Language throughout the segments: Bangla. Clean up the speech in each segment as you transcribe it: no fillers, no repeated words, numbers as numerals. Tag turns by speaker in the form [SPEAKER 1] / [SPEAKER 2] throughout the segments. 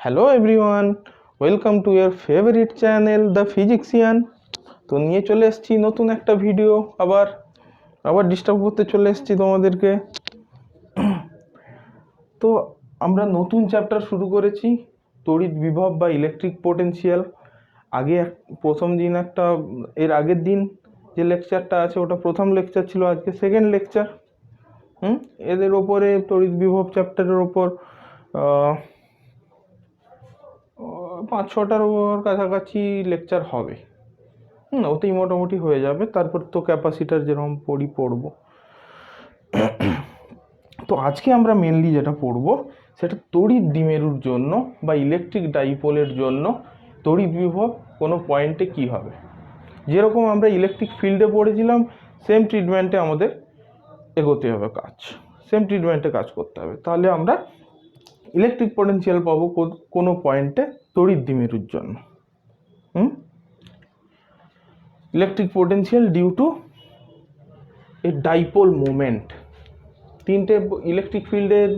[SPEAKER 1] Hello everyone, welcome to your favourite channel the physician. তো নিয়ে চলে এসেছি নতুন একটা ভিডিও, আবার আবার ডিস্টার্ব করতে চলে এসেছি তোমাদেরকে। তো আমরা নতুন চ্যাপ্টার শুরু করেছি, তড়িৎ বিভব বা ইলেকট্রিক পোটেনশিয়াল। প্রথম দিন এর আগের দিন যে লেকচারটা আছে ওটা প্রথম লেকচার ছিল, আজকে সেকেন্ড লেকচার। এদের ওপরে তড়িৎ বিভব চ্যাপ্টারের ওপর 5-6টার কাছাকাছি লেকচার হবে। ওতেই মোটামুটি হয়ে যাবে। তারপর তো ক্যাপাসিটার যেরকম পড়বো। তো আজকে আমরা মেনলি যেটা পড়বো সেটা তড়িৎ দ্বিমেরুর জন্য বা ইলেকট্রিক ডাইপোলের জন্য তড়িৎ বিভব কোনো পয়েন্টে কি হবে। যেরকম আমরা ইলেকট্রিক ফিল্ডে পড়েছিলাম, সেম ট্রিটমেন্টে আমাদের এগোতে হবে, সেম ট্রিটমেন্টে কাজ করতে হবে। তাহলে আমরা ইলেকট্রিক পোটেনশিয়াল পাবো কোনো পয়েন্টে তড়িৎ দ্বিমেরুর জন্য। Electric potential due to a dipole moment. তিনটে ইলেকট্রিক ফিল্ডের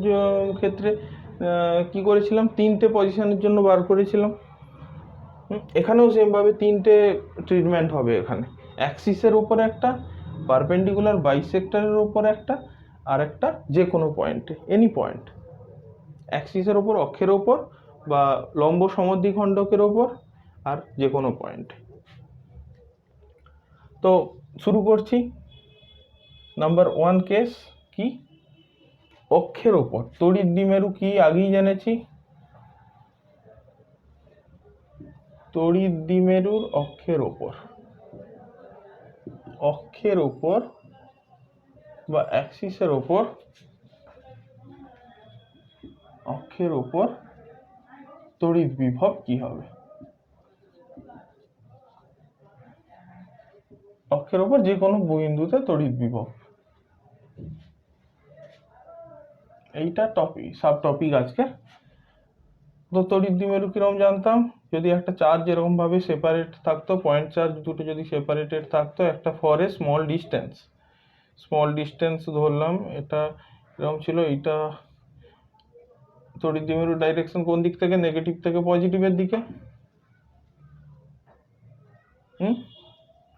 [SPEAKER 1] ক্ষেত্রে কি করেছিলাম, তিনটে পজিশনের জন্য বার করেছিলাম। এখানেও সেমভাবে তিনটে ট্রিটমেন্ট হবে। এখানে অ্যাক্সিসের উপর একটা, পারপেন্ডিকুলার বাইসেক্টরের উপর একটা, আর একটা যে কোনো পয়েন্টে, এনি পয়েন্ট, অ্যাক্সিসের ওপর, অক্ষের ওপর বা লম্ব সমদ্বিখণ্ডকের ওপর, আর যে কোনো পয়েন্টে। তো শুরু করছি। নাম্বার 1 কেস কি, অক্ষের ওপর তড়িৎ দ্বিমেরু কি আগেই জেনেছি। তড়িৎ দ্বিমেরুর অক্ষের ওপর বা অ্যাক্সিসের ওপর, তড়িৎ বিভব কি হবে। অক্ষের ওপর যে কোনো বিন্দুতে তড়িৎ বিভব, এইটা সাব টপিক আজকে। তো তড়িৎ দ্বিমেরু কিরকম জানতাম, যদি একটা চার্জ এরকম ভাবে সেপারেট থাকতো, পয়েন্ট চার্জ দুটো যদি সেপারেটেড থাকতো, একটা ফর এ স্মল ডিস্টেন্স ধরলাম, এটা এরকম ছিল। এইটা তড়িৎ দ্বিমেরুর ডাইরেকশন কোন দিক থেকে, নেগেটিভ থেকে পজিটিভের দিকে।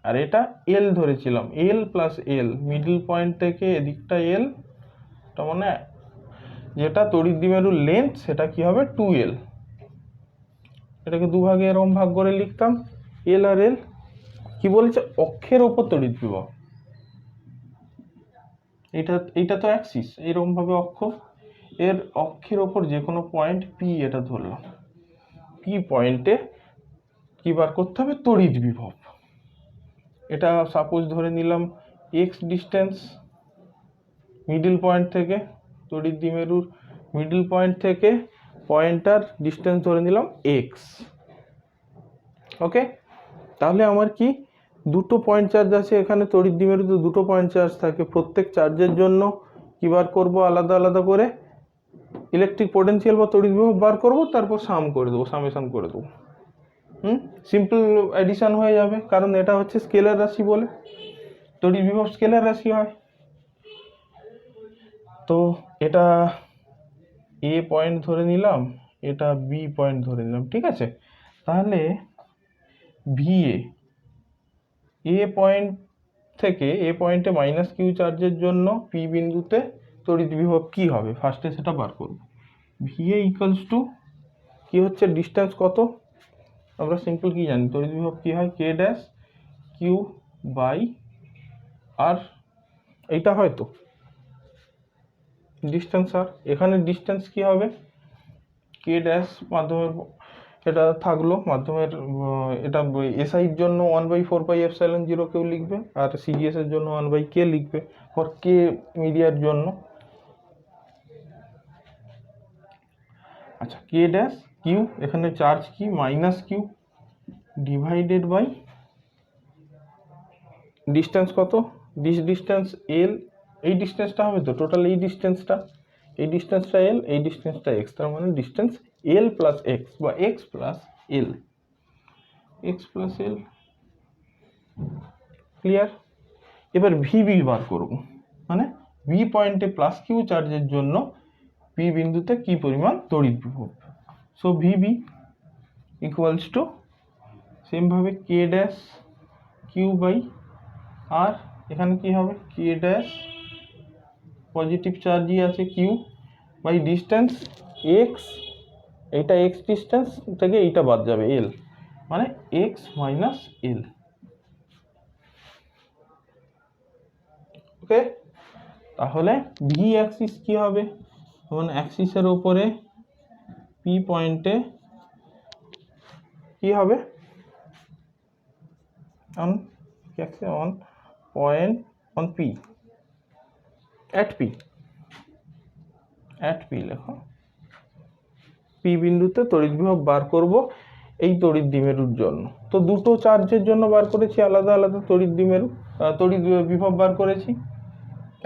[SPEAKER 1] আর এটা এল ধরেছিলাম, এল প্লাস এল, মিডল পয়েন্ট থেকে এদিকটা এল, তার মানে যেটা তড়িৎ দ্বিমেরুর লেন্থ সেটা কি হবে 2l। এটাকে দুভাগে এরকম ভাগ করে লিখতাম, এল আর এল। কি বলেছে, অক্ষের ওপর তড়িৎ বিভব। এইটা তো অ্যাক্সিস, এরকম ভাবে অক্ষ, এর অক্ষের ওপর যে কোনো পয়েন্ট পি, এটা ধরলাম। পি পয়েন্টে কি বার করতে হবে, তড়িৎ বিভব। এটা সাপোজ ধরে নিলাম এক্স ডিস্টেন্স মিডল পয়েন্ট থেকে, তড়িৎ দ্বিমেরুর মিডল পয়েন্ট থেকে পয়েন্টার ডিস্টেন্স ধরে নিলাম এক্স। ওকে, তাহলে আমার কি দুটো পয়েন্ট চার্জ আছে এখানে। তড়িৎ দ্বিমেরুতে দুটো পয়েন্ট চার্জ থাকে, প্রত্যেক চার্জের জন্য কি বার করব, আলাদা আলাদা করে ইলেকট্রিক পোটেনশিয়াল বা তড়িৎ বিভব বার করব, তারপর সামেশন করে দেবো। সিম্পল এডিশন হয়ে যাবে, কারণ এটা হচ্ছে স্কেলার রাশি বলে, তড়িৎ বিভব স্কেলার রাশি হয়। তো এটা এ পয়েন্ট ধরে নিলাম, এটা বি পয়েন্ট ধরে নিলাম, ঠিক আছে। তাহলে ভিএ, এ পয়েন্ট থেকে এ পয়েন্টে মাইনাস কিউ চার্জের জন্য পি বিন্দুতে তড়িৎ বিভব কি হবে, ফার্স্টে সেটা বার করব। ভিএ ইকুয়ালস টু কি হচ্ছে, ডিস্টেন্স কত, আমরা সিম্পল কি জানি, তড়িৎ বিভব কি হয়, কে ড্যাশ কিউ বাই আর, এইটা হয়তো ডিস্টেন্স। আর এখানে ডিস্টেন্স কি হবে, কে ড্যাশ মাধ্যমের, এটা থাকলো মাধ্যমের, এটা এসআইয়ের জন্য 1/4πε0 কেউ লিখবে, আর সিজিএস এর জন্য 1/k লিখবে, ফর কে মিডিয়ার জন্য। আচ্ছা, কে ড্যাশ কিউ, এখানে চার্জ কি minus Q, divided by distance কত, ডিস্টেন্স এল, এই ডিস্টেন্সটা হবে তো টোটাল, এই ডিস্টেন্সটা এল, এই ডিস্টেন্সটা এক্স, তার মানে ডিস্টেন্স এল প্লাস এক্স বা এক্স প্লাস এল, ক্লিয়ার। এবার ভিবি বার করব, মানে বি পয়েন্টে প্লাস কিউ চার্জের জন্য পি বিন্দুতে কি পরিমাণ তড়িৎ বিভব, সো ভিবি ইকুয়ালস টু সেমভাবে কে ড্যাশ কিউ বাই আর এখানে কি হবে কে ড্যাশ পজিটিভ চার্জই আছে কিউ বাই ডিস্টেন্স এক্স, এইটা এক্স ডিস্টেন্স থেকে এইটা বাদ যাবে এল, মানে এক্স মাইনাস এল। ওকে, তাহলে ভি অ্যাক্সিস কি হবে, যেমন অ্যাক্সিসের উপরে পি পয়েন্টে কি হবে on point on P at P লেখো, পি বিন্দুতে তড়িৎ বিভব বার করব এই তড়িৎ দ্বিমেরুর জন্য। তো দুটো চার্জের জন্য বার করেছি আলাদা আলাদা তড়িৎ দ্বিমেরু, তড়িৎ বিভব বার করেছি,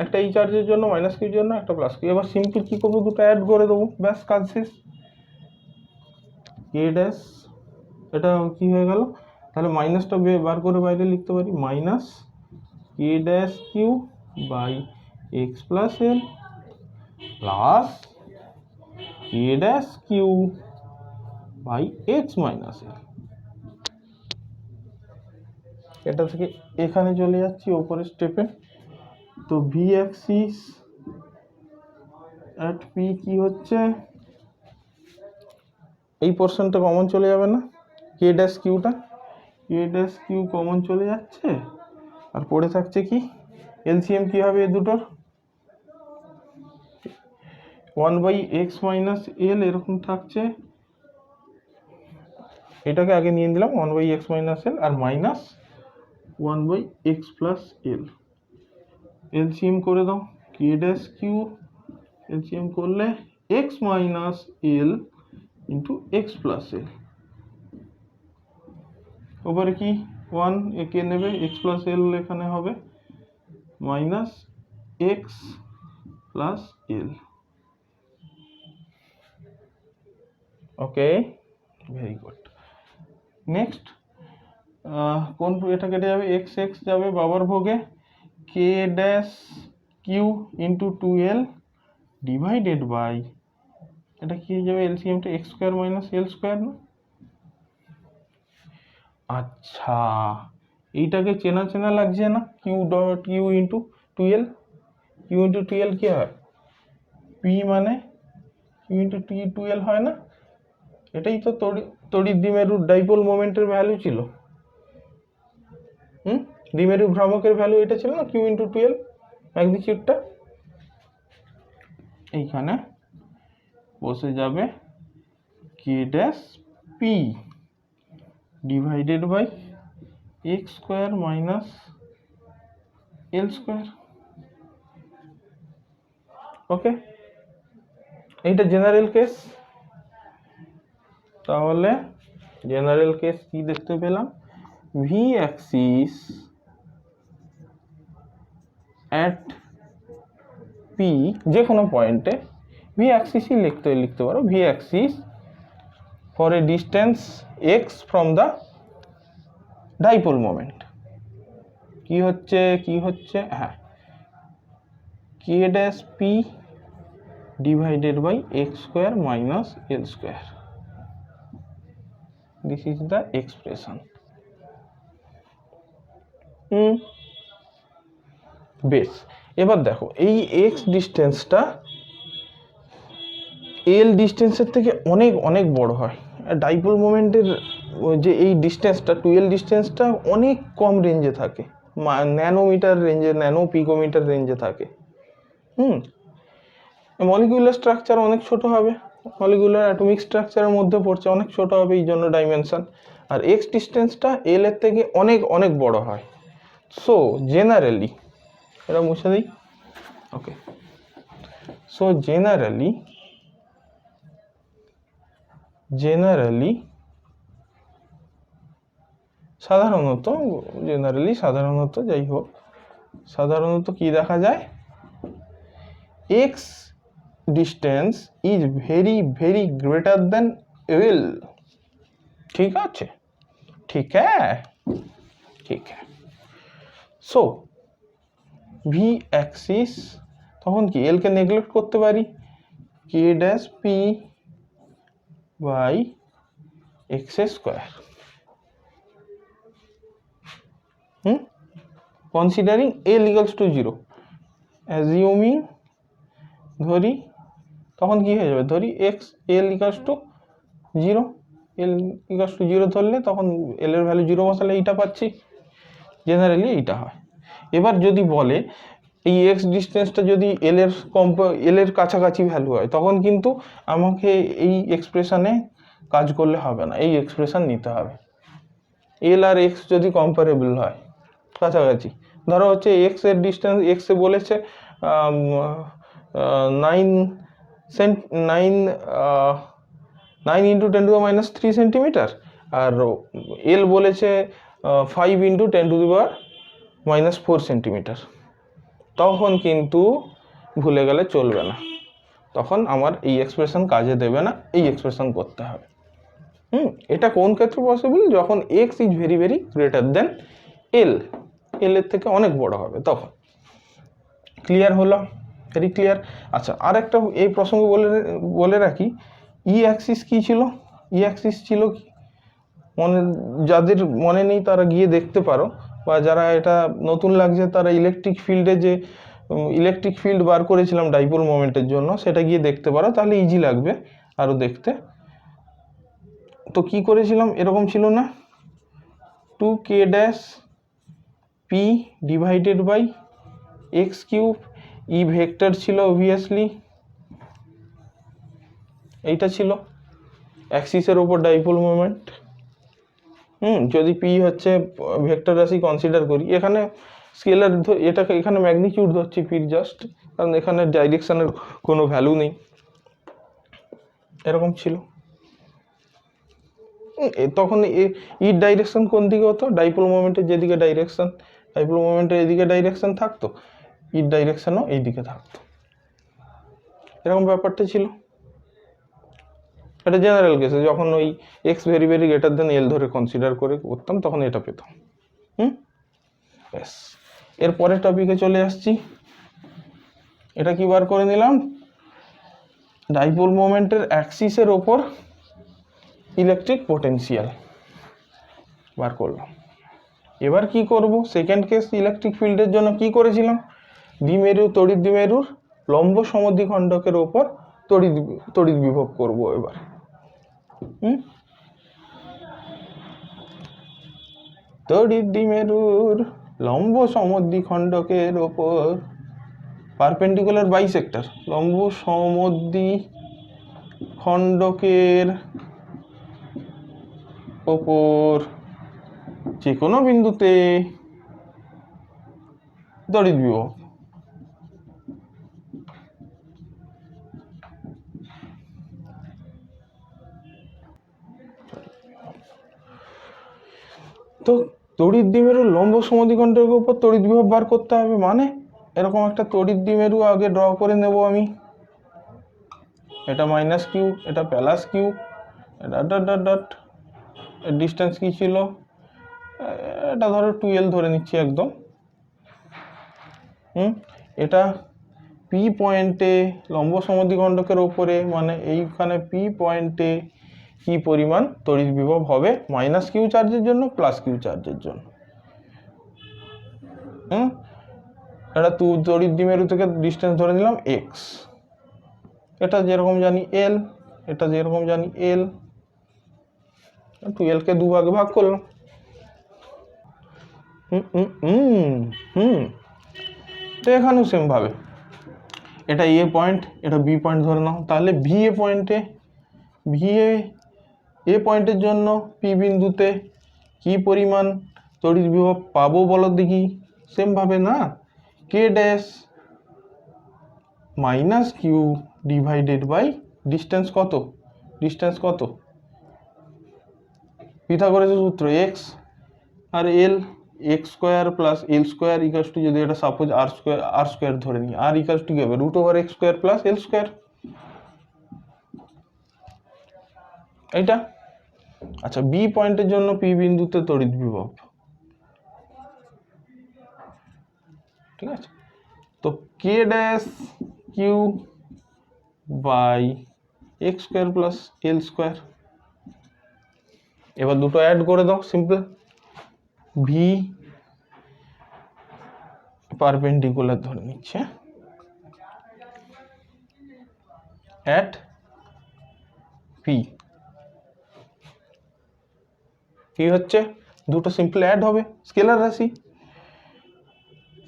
[SPEAKER 1] একটা এই চার্জের জন্য মাইনাস কিউর জন্য, একটা প্লাস কিউ। এবার সিম্পল কি করবো, দুটো অ্যাড করে দেবো, ব্যাস কাজ শেষ। কে ড্যাশ এটা কি হয়ে গেল, তাহলে মাইনাসটা বার করে বাইরে লিখতে পারি, minus K dash Q by X plus L plus K dash Q by X minus L. এটা থেকে এখানে চলে যাচ্ছি ওপরের স্টেপে। তো ভি অ্যাক্সিস অ্যাট পি কি হচ্ছে, এই পোর্শনটা কমন চলে যাবে না, কে ড্যাশ কিউটা, কে ড্যাশ কিউ কমন চলে যাচ্ছে, আর পড়ে থাকছে কি এলসিএম কি হবে এই দুটোর, 1/x মাইনাস এল এরকম থাকছে, এটাকে আগে নিয়ে দিলাম 1/x মাইনাস এল আর minus 1/x plus L. LCM করে দাও, কে ড্যাশ কিউ এলসিএম করলে x minus L into x plus এল, ওপরে কি 1 একে নেবে, এক্স প্লাস এল এখানে হবে minus X plus L. Okay, very good. Next কোন এটা কেটে যাবে, এক্স এক্স যাবে বাবার ভোগে, K dash Q into 2l divided by, এটা কি হয়ে যাবে এলসিএমটা X square minus L square না। আচ্ছা, এইটাকে চেনা চেনা লাগছে না, Q dot Q into 2l, Q into 2l কি হয়, পি মানে কিউ ইন্টু 2l হয় না, এটাই তো তড়িৎ দ্বিমেরুর ডাইপোল মোমেন্টের ভ্যালু ছিল। দ্বিমেরু ভ্রামকের ভ্যালু এটা ছিল না, কিউ ইন্টু 2l ম্যাগনিটিউডটা, এইখানে বসে যাবে K dash P divided by X square minus L square. Okay, এইটা জেনারেল কেস। তাহলে জেনারেল কেস কি দেখতে পেলাম, ভি অ্যাক্সিস অ্যাট পি যে কোনো পয়েন্টে, ভি অ্যাক্সিসই লিখতে পারো, V axis for a distance X from the dipole moment কি হচ্ছে হ্যাঁ, K dash P divided by X square minus L square, this is the expression. বেশ, এবার দেখো এই এক্স ডিস্টেন্সটা এল ডিস্টেন্সের থেকে অনেক অনেক বড় হয়, ডাইপোল মোমেন্টের যে এই ডিস্টেন্সটা 2l ডিস্টেন্সটা অনেক কম রেঞ্জে থাকে, ন্যানোমিটার রেঞ্জে, ন্যানো পিকোমিটার রেঞ্জে থাকে। মলিকিউলার স্ট্রাকচার অনেক ছোট হবে, মলিকিউলার অ্যাটমিক স্ট্রাকচারের মধ্যে পড়ছে, অনেক ছোট হবে এই জন্য ডাইমেনশন, আর এক্স ডিস্টেন্সটা এল এর থেকে অনেক অনেক বড় হয়। সো জেনারেলি এটা মুছে দিই। ওকে, সো জেনারেলি সাধারণত যাই হোক, সাধারণত কি দেখা যায়, X distance is very very greater than L. ঠিক আছে, ঠিক হ্যাঁ। সো ভি অ্যাক্সিস, তখন কি এল কে নেগলেক্ট করতে পারি, K dash P by X square. Considering L equals to 0, assuming ধরি, তখন কি হয়ে যাবে, ধরি X L equals to 0, L equals to 0 ধরলে তখন এল এর ভ্যালু 0 বসালে এইটা পাচ্ছি, জেনারেলি এইটা হয়। এবার যদি বলে এই এক্স ডিস্টেন্সটা যদি এল এর কাছাকাছি ভ্যালু হয়, তখন কিন্তু আমাকে এই এক্সপ্রেশনে কাজ করলে হবে না, এই এক্সপ্রেশন নিতে হবে। এল আর এক্স যদি কম্পারেবল হয়, কাছাকাছি, ধরো হচ্ছে এক্স এর ডিস্টেন্স, এক্স এ বলেছে 9 ইন্টু 10⁻³ সেন্টিমিটার, আর এল বলেছে 5 ইন্টু 10⁻⁻4 সেন্টিমিটার, তখন কিন্তু ভুলে গেলে চলবে না, তখন আমার এই এক্সপ্রেশন কাজে দেবে না, এই এক্সপ্রেশন করতে হবে। এটা কোন ক্ষেত্রে পসিবল, যখন X is very very greater than L, L এর থেকে অনেক বড় হবে তখন। ক্লিয়ার হলো? Very clear. আচ্ছা, আর একটা এই প্রসঙ্গে বলে রাখি, ই অ্যাক্সিস কি ছিল? ই অ্যাক্সিস ছিল কি, যাদের মনে নেই তারা গিয়ে দেখতে পারো, বা যারা এটা নতুন লাগছে তারা ইলেকট্রিক ফিল্ডে যে ইলেকট্রিক ফিল্ড বার করেছিলাম ডাইপোল মোমেন্টের জন্য, সেটা গিয়ে দেখতে পারো, তাহলে ইজি লাগবে আরো দেখতে। তো কি করেছিলাম, এরকম ছিল না, 2k dash P divided by X cube, E vector ছিল অবভিয়াসলি, এইটা ছিল অ্যাক্সিসের ওপর ডাইপোল মোমেন্ট। যদি পি হচ্ছে ভেক্টর রাশি কনসিডার করি, এখানে স্কেলার, এটাকে এখানে ম্যাগনিটিউড ধরছি পির জাস্ট, কারণ এখানে ডাইরেকশনের কোনো ভ্যালু নেই, এরকম ছিল। তখন ইর ডাইরেকশন কোন দিকে হতো, ডাইপোল মোমেন্টের যেদিকে ডাইরেকশন, ডাইপোল মোমেন্টের এদিকে ডাইরেকশন থাকতো, ইর ডাইরেকশনও এই দিকে থাকতো, এরকম ব্যাপারটা ছিল। এটা জেনারেল কেসে যখন ওই X very very greater than L ধরে কনসিডার করে করতাম, তখন এটা পেতাম। ব্যাস, এর পরের টপিকে চলে আসছি। এটা কি বার করে নিলাম, ডাইপোল মোমেন্টের অ্যাক্সিসের ওপর ইলেকট্রিক পোটেনশিয়াল বার করলাম। এবার কি করব, সেকেন্ড কেস ইলেকট্রিক ফিল্ডের জন্য কি করেছিলাম, তড়িৎ দ্বিমেরুর লম্ব সমদ্বিখণ্ডকের ওপর তড়িৎ বিভব করব এবার। তড়িৎ দ্বিমেরুর লম্ব সমদ্বিখণ্ডকের ওপর পারপেন্ডিকুলার বাইসেক্টর, লম্ব সমদ্বিখণ্ডকের ওপর যে কোনো বিন্দুতে তড়িৎ বিভব। তো তড়িৎ দ্বিমেরুর লম্ব সমদ্বিখণ্ডকের উপর তড়িৎ বিভব বার করতে হবে, মানে এরকম একটা তড়িৎ দ্বিমেরু আগে ড্র করে নেব আমি, এটা মাইনাস কিউ, এটা plus Q, dot dot dot, distance কি ছিল, এটা ধরো 2l ধরে নিচ্ছি একদম। এটা পি পয়েন্টে লম্ব সমদ্বিখণ্ডকের ওপরে, মানে এইখানে পি পয়েন্টে কি পরিমাণ তড়িৎ বিভব হবে মাইনাস কিউ চার্জের জন্য প্লাস কিউ চার্জের জন্য। এটা তড়িৎ দ্বিমেরু থেকে ডিস্টেন্স ধরে নিলাম এক্স, এটা যেরকম জানি এল, এটা যেরকম জানি এল, 2l কে দুভাগে ভাগ করলাম। তো এখানেও সেম ভাবে এটা এ পয়েন্ট, এটা বি পয়েন্ট ধরে নাও, তাহলে এ পয়েন্টের জন্য পি বিন্দুতে কি পরিমাণ তড়িৎ বিভব পাবো বলো দেখি, সেম ভাবে না, K dash minus Q divided by distance কত, পিথাগোরাসের সূত্র এক্স আর L, X square plus L square equals to, যদি এটা সাপোজ আর স্কোয়ার ধরে নিই, আর ইকুয়ালস টু কি হবে, √x square plus L square, এইটা। আচ্ছা, বি পয়েন্টের জন্য পি বিন্দুতে তড়িৎ বিভব, ঠিক আছে, তো K dash Q by X square plus L square, এবার দুটো অ্যাড করে দাও, সিম্পল। ভি পারপেন্ডিকুলার ধরে নিচ্ছে অ্যাট পি, কি হচ্ছে দুটো সিম্পল অ্যাড হবে, স্কেলার রাশি,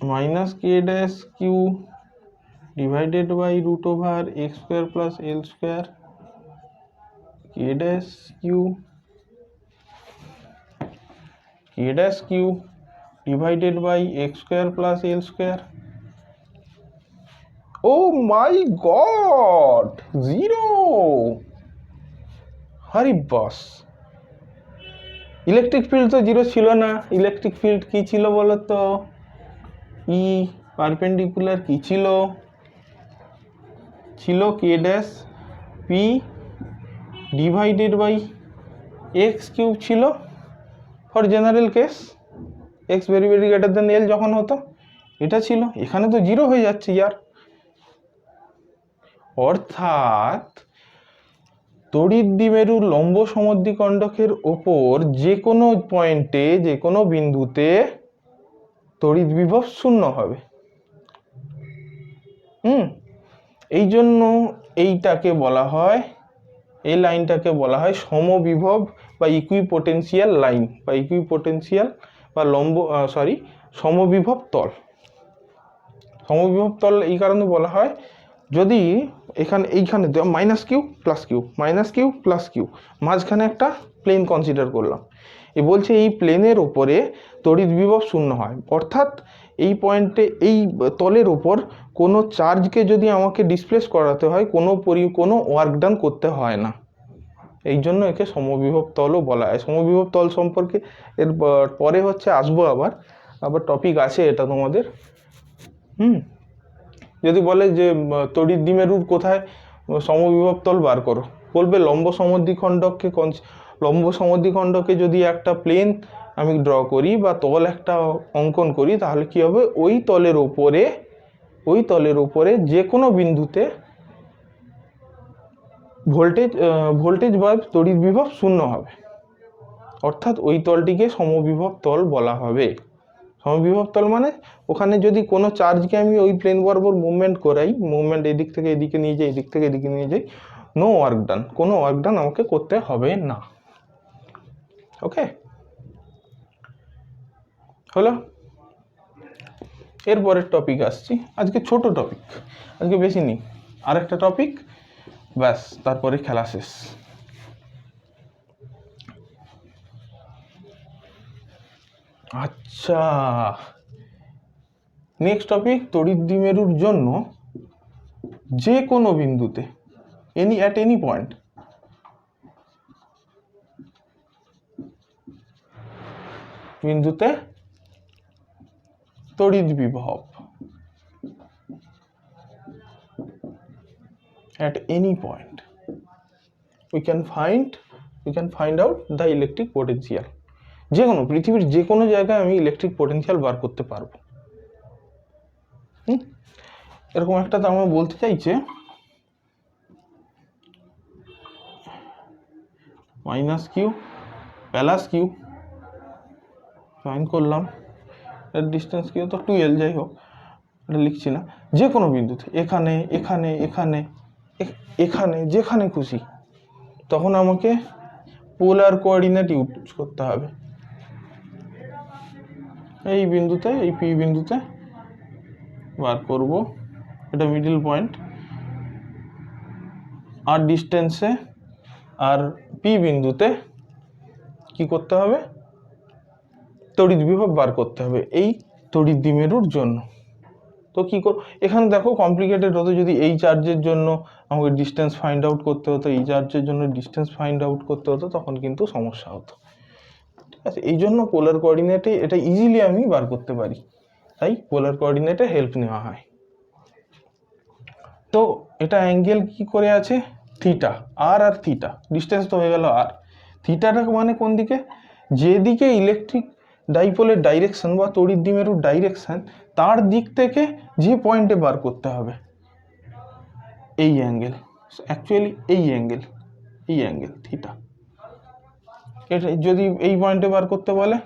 [SPEAKER 1] minus K dash Q divided by root over X square plus L square K dash Q divided by X square plus L square. Oh my God, zero! আরে বাস, ইলেকট্রিক ফিল্ড তো জিরো ছিল না। ইলেকট্রিক ফিল্ড কি ছিল বলো তো? ই পারপেন্ডিকুলার কি ছিল? ছিল K dash P divided by X cube ছিল for general case, X very very greater than L যখন হতো, এটা ছিল। এখানে তো জিরো হয়ে যাচ্ছে ইয়ার। অর্থাৎ তড়িৎ দ্বিমেরুর লম্ব সমদ্বিখণ্ডকের ওপর যে কোনো পয়েন্টে, যে কোনো বিন্দুতে তড়িৎ বিভব শূন্য হবে। এই জন্য এইটাকে বলা হয়, এই লাইনটাকে বলা হয় সমবিভব বা ইকুইপোটেনশিয়াল লাইন, বা ইকুইপোটেনশিয়াল বা সমবিভব তল। সমবিভব তল এই কারণে বলা হয়, যদি এইখানে মাইনাস কিউ প্লাস কিউ, মাঝখানে একটা প্লেন কনসিডার করলাম, বলছে এই প্লেনের ওপরে তড়িৎ বিভব শূন্য হয়। অর্থাৎ এই পয়েন্টে, এই তলের ওপর কোনো চার্জকে যদি আমাকে ডিসপ্লেস করাতে হয়, কোনো ওয়ার্ক ডান করতে হয় না। এই জন্য একে সমবিভব তলও বলা হয়। সমবিভব তল সম্পর্কে এর পরে আসবো, আবার টপিক আছে এটা তোমাদের। যদি বলে যে তড়িৎ দ্বিমেরুর কোথায় সমবিভব তল বার করো, বলবে লম্ব সমদ্বিখণ্ডকে যদি একটা প্লেন আমি ড্র করি বা তল একটা অঙ্কন করি, তাহলে কি হবে, ওই তলের উপরে যে কোনো বিন্দুতে ভোল্টেজ বা তড়িৎ বিভব শূন্য হবে। অর্থাৎ ওই তলটিকে সমবিভব তল বলা হবে। সমবিভব তল মানে ওখানে যদি কোনো চার্জকে আমি ওই প্লেন বরাবর মুভমেন্ট করাই, মুভমেন্ট এদিক থেকে এদিকে নিয়ে যাই, এদিক থেকে এদিকে নিয়ে যাই, নো ওয়ার্ক ডান, কোনো ওয়ার্ক ডান আমাকে করতে হবে না। ওকে, হলো। এরপরের টপিক আসছি, আজকে ছোট টপিক, আজকে বেশি নেই, আরেকটা টপিক, ব্যাস তারপরে খেলা শেষ। আচ্ছা, নেক্সট টপিক, তড়িৎ দ্বিমেরুর জন্য যে কোনো বিন্দুতে, অ্যাট এনি পয়েন্ট, বিন্দুতে তড়িৎ বিভব at any point we can find out the electric potential। যে কোনো পৃথিবীর যে কোনো জায়গায় আমি ইলেকট্রিক পোটেনশিয়াল বার করতে পারবো। এরকম একটা তো আমরা বলতে চাইছে minus Q plus Q, join করলাম, এর ডিস্টেন্স কিউ তো 2l, যাই হোক এটা লিখছি না, যে কোনো বিন্দুতে, এখানে এখানে এখানে এখানে যেখানে খুশি, তখন আমাকে পোলার কোঅর্ডিনেট ইউজ করতে হবে। এই বিন্দুতে, এই পি বিন্দুতে বার করব, এটা মিডল পয়েন্ট, আর ডিস্টেন্সে, আর পি বিন্দুতে কি করতে হবে, তড়িৎ বিভব বার করতে হবে এই তড়িৎ দ্বিমেরুর জন্য। তো কি করব, এখানে দেখো কমপ্লিকেটেড হতো, যদি এই চার্জের জন্য আমাকে ডিস্টেন্স ফাইন্ড আউট করতে হতো, এই চার্জের জন্য ডিস্টেন্স ফাইন্ড আউট করতে হতো, তখন কিন্তু সমস্যা হতো। ঠিক আছে, এই জন্য পোলার কোঅর্ডিনেটে এটা ইজিলি আমি বার করতে পারি, তাই পোলার কোঅর্ডিনেটে হেল্প নেওয়া হয়। তো এটা অ্যাঙ্গেল কি করে আছে, থিটা, আর থিটা, ডিস্টেন্স তো হয়ে গেল আর, থিটাটা মানে কোন দিকে, যেদিকে ইলেকট্রিক ডাইপোলের ডাইরেকশন বা তড়িৎ দ্বিমেরুর ডাইরেকশন, তার দিক থেকে যে পয়েন্টে বার করতে হবে এই অ্যাঙ্গেল, অ্যাকচুয়ালি এই অ্যাঙ্গেল থিটা। এটা যদি এই পয়েন্টে বার করতে বলে,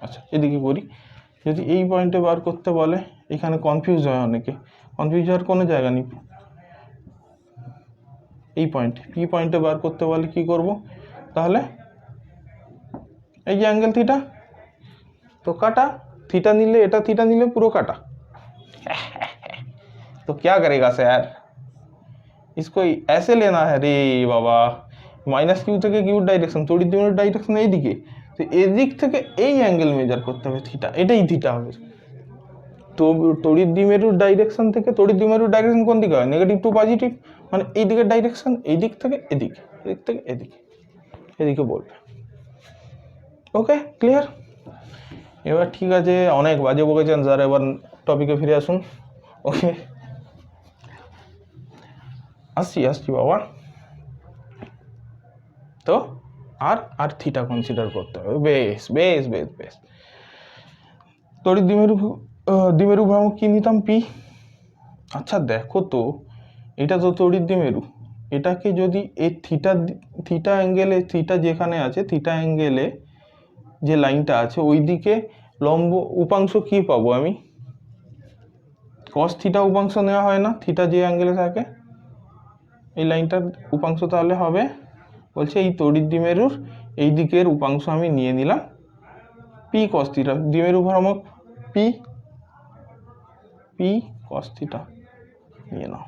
[SPEAKER 1] আচ্ছা এদিকে করি, যদি এই পয়েন্টে বার করতে বলে, এখানে কনফিউজ হয় অনেকে, কনফিউজ হওয়ার কোনো জায়গা নেই। এই পয়েন্ট পি পয়েন্টে বার করতে বলে কি করব, তাহলে এই যে অ্যাঙ্গেল থিটা, तो काटा, थीटा नीले एटा थीटा नीले पूरा काटा। तो क्या करेगा सर, इसको ऐसे लेना है रे बाबा, माइनस किউ থেকে কিউ ডাইরেকশন, তড়িৎ দ্বিমেরুর ডাইরেকশন এইদিকে, তো এদিক থেকে এই অ্যাঙ্গেল মেজার করতে হবে থিটা, এটাই থিটা হবে। তো তড়িৎ দ্বিমেরুর ডাইরেকশন থেকে, তড়িৎ দ্বিমেরুর ডাইরেকশন কোন দিকে হয়, নেগেটিভ টু পজিটিভ, মানে এই দিকের ডাইরেকশন, এই দিক থেকে এদিকে, এদিক থেকে এদিকে, এদিকে বলবে। Okay clear? এবার ঠিক আছে, অনেক বাজে বকেছেন স্যার, এবার টপিকে ফিরে আসুন। ওকে আসছি বাবা। তো আর থিটা কনসিডার করতে হবে। বেশ বেশ বেশ বেশ। তড়িৎ দ্বিমেরু ভ্রামক কি নিতাম, পি। আচ্ছা দেখো তো, এটা তো তড়িৎ দ্বিমেরু, এটাকে যদি এই থিটা অ্যাঙ্গেলে, থিটা যেখানে আছে, থিটা অ্যাঙ্গেলে যে লাইনটা আছে ওইদিকে লম্ব উপাংশ কি পাবো আমি, কস থিটা উপাংশ নেওয়া হয় না, থিটা যে অ্যাঙ্গেলে থাকে, এই লাইনটার উপাংশ তাহলে হবে, বলছে এই তড়িৎ দ্বিমেরুর এই দিকের উপাংশ আমি নিয়ে নিলাম পি কস থিটা, দ্বিমেরু ভ্রামক পি, পি কস থিটা নিয়ে নাও।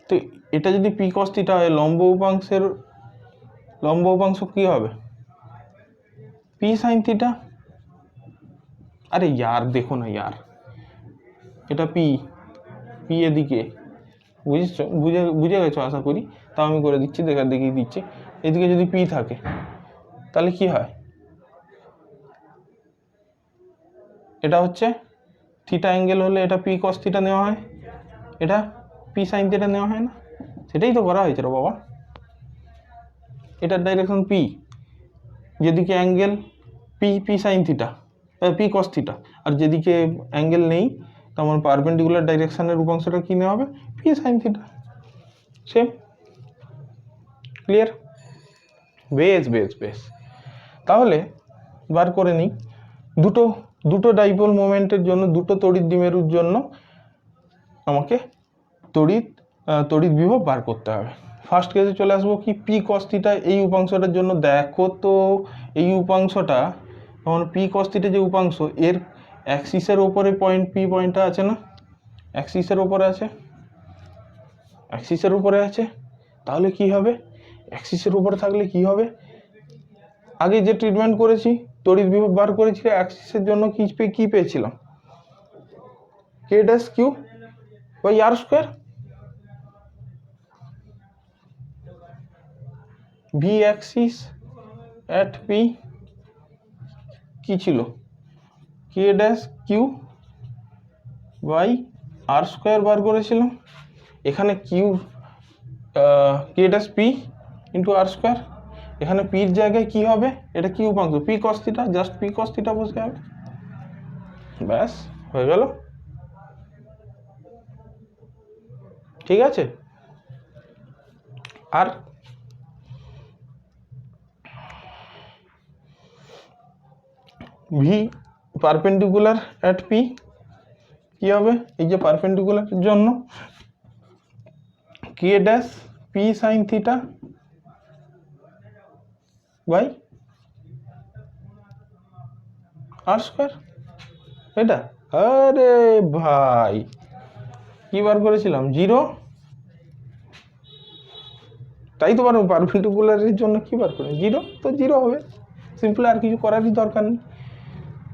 [SPEAKER 1] তো এটা যদি পি কস থিটা হয়, লম্ব উপাংশ কি হবে, পি সাইন থিটা। আরে यार দেখো না यार, এটা পি এদিকে, বুঝেছো, বুঝে গেছো আশা করি, তাও আমি করে দিচ্ছি, দেখিয়ে দিচ্ছি। এদিকে যদি পি থাকে তাহলে কি হয়, এটা হচ্ছে থিটা অ্যাঙ্গেল হলে এটা পি কস থিটা নেওয়া হয়, এটা পি সাইন থিটা নেওয়া হয় না, সেটাই তো করা হয়েছে রে বাবা। এটার ডাইরেকশন পি, যেদিকে angle P sine theta, P cos theta, আর যেদিকে অ্যাঙ্গেল নেই তেমন পারপেন্ডিকুলার ডাইরেকশনের উপাংশটা কি নেওয়া হবে, P sine theta. Same, clear? বেশ বেশ বেশ। তাহলে বার করে নিই, দুটো ডাইপোল মোমেন্টের জন্য, দুটো তড়িৎ দ্বিমেরুর জন্য আমাকে তড়িৎ বিভব বার করতে হবে। ফার্স্ট কেসে চলে আসবো কি, পি কস থিটা, এই উপাংশটার জন্য দেখো তো, এই উপাংশটা যেমন পি কস থিটা যে উপাংশ, এর অ্যাক্সিসের ওপরে পয়েন্ট পি পয়েন্টটা আছে না, অ্যাক্সিসের উপরে আছে, তাহলে কি হবে, অ্যাক্সিসের উপরে থাকলে কি হবে, আগে যে ট্রিটমেন্ট করেছি, তড়িৎ বিভব বার করেছি, অ্যাক্সিসের জন্য কি পেয়েছিলাম, K dash Q by R square, V axis at P কি ছিল, K dash Q by R square বার করেছিলাম, এখানে Q K dash P into R square, এখানে পির জায়গায় কি হবে, এটা কি উপাংশ, P cos theta, just P cos theta বসে যাবে, ব্যাস হয়ে গেল। ঠিক আছে, আর ভি পারপেন্ডিকুলার অ্যাট পি কি হবে, এই যে পারপেন্ডিকুলারের জন্য K dash P sine theta by R square, এটা আরে ভাই কি বার করেছিলাম, জিরো, তাই তো পারপেন্ডিকুলারের জন্য কি বার করে, জিরো, তো জিরো হবে, সিম্পল, আর কিছু করারই দরকার নেই।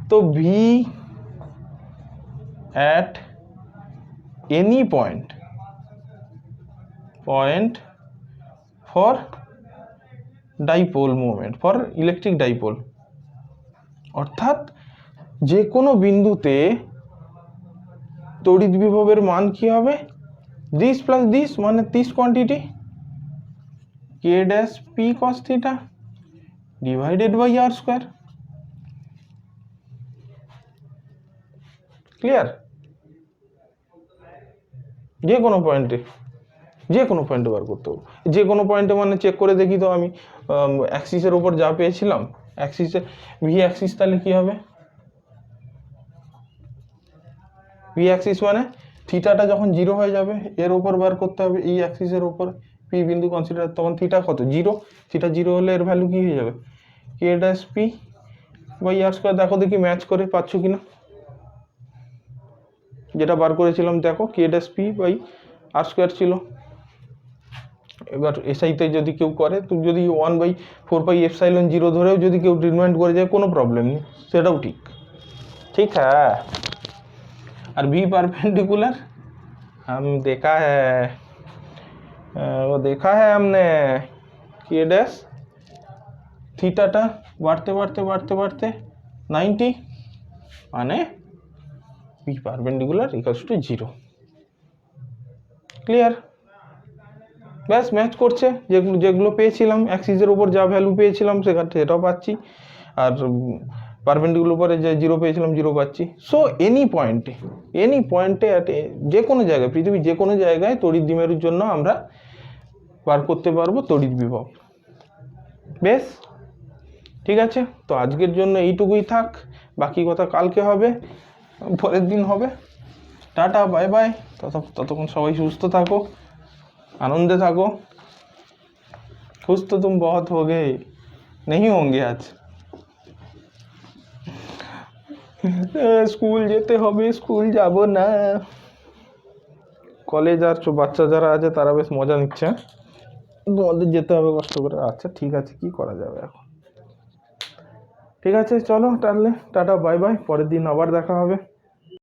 [SPEAKER 1] তো V at any point for dipole moment, for electric dipole, অর্থাৎ যে কোনো বিন্দুতে তড়িৎ বিভবের মান কি হবে, দিস প্লাস দিস, মানে this quantity K dash P cos theta divided by R square. Clear? যে কোনো পয়েন্টে যে কোনো পয়েন্টে বার করতে পারবো। যে কোনো পয়েন্টে মানে চেক করে দেখি তো আমি অ্যাক্সিসের ওপর যা পেয়েছিলাম অ্যাক্সিসে ভি অ্যাক্সিস, তাহলে কি হবে ভি অ্যাক্সিস মানে থিটাটা যখন 0 হয়ে যাবে এর ওপর বার করতে হবে, এই অ্যাক্সিসের ওপর পি বিন্দু কনসিডার, তখন থিটা কত 0, থিটা 0 হলে এর ভ্যালু কি হয়ে যাবে K dash P by R square. দেখো দেখি ম্যাচ করে পাচ্ছ কিনা, যেটা বার করেছিলাম দেখো K dash P by R square ছিল। এবার এসআইতে যদি কেউ করে, তো যদি 1/4πε0 ধরেও যদি কেউ ট্রিটমেন্ট করে যায় কোনো প্রবলেম নেই, সেটাও ঠিক, ঠিক হ্যাঁ। और भी परपेंडिकुलर हम देखा है, वो देखा है हमने कि डैश थीटाटा बढ़ते बढ़ते बढ़ते बढ़ते 90 माने B perpendicular equals to 0। Clear? ব্যাস ম্যাচ করছে, যেগুলো পেয়েছিলাম অ্যাক্সিসের উপর যা ভ্যালু পেয়েছিলাম সেটাও পাচ্ছি, আর পারপেন্ডিকুলার উপরে যে 0 পেয়েছিলাম 0 পাচ্ছি। সো এনি পয়েন্টে যে কোনো জায়গায়, পৃথিবীর যে কোনো জায়গায় তড়িৎ দ্বিমেরুর জন্য আমরা বার করতে পারবো তড়িৎ বিভব। বেশ ঠিক আছে, তো আজকের জন্য এইটুকুই থাক, বাকি কথা কালকে হবে, পরের দিন হবে। টাটা বাই বাই, ততক্ষণ সবাই সুস্থ থাকো, आनंद থাকো। खुश तो तुम बहुत हो गए, नहीं होंगे आज। স্কুল যেতে হবে, স্কুল যাব না। কলেজ আর বাচ্চা যারা আছে তারা বেশ মজা নিচ্ছে, তোমাদের যেতে হবে কষ্ট করে। আচ্ছা ঠিক আছে, কি করা যাবে এখন। ঠিক আছে চলো তাহলে টাটা বাই বাই, পরের দিন আবার দেখা হবে।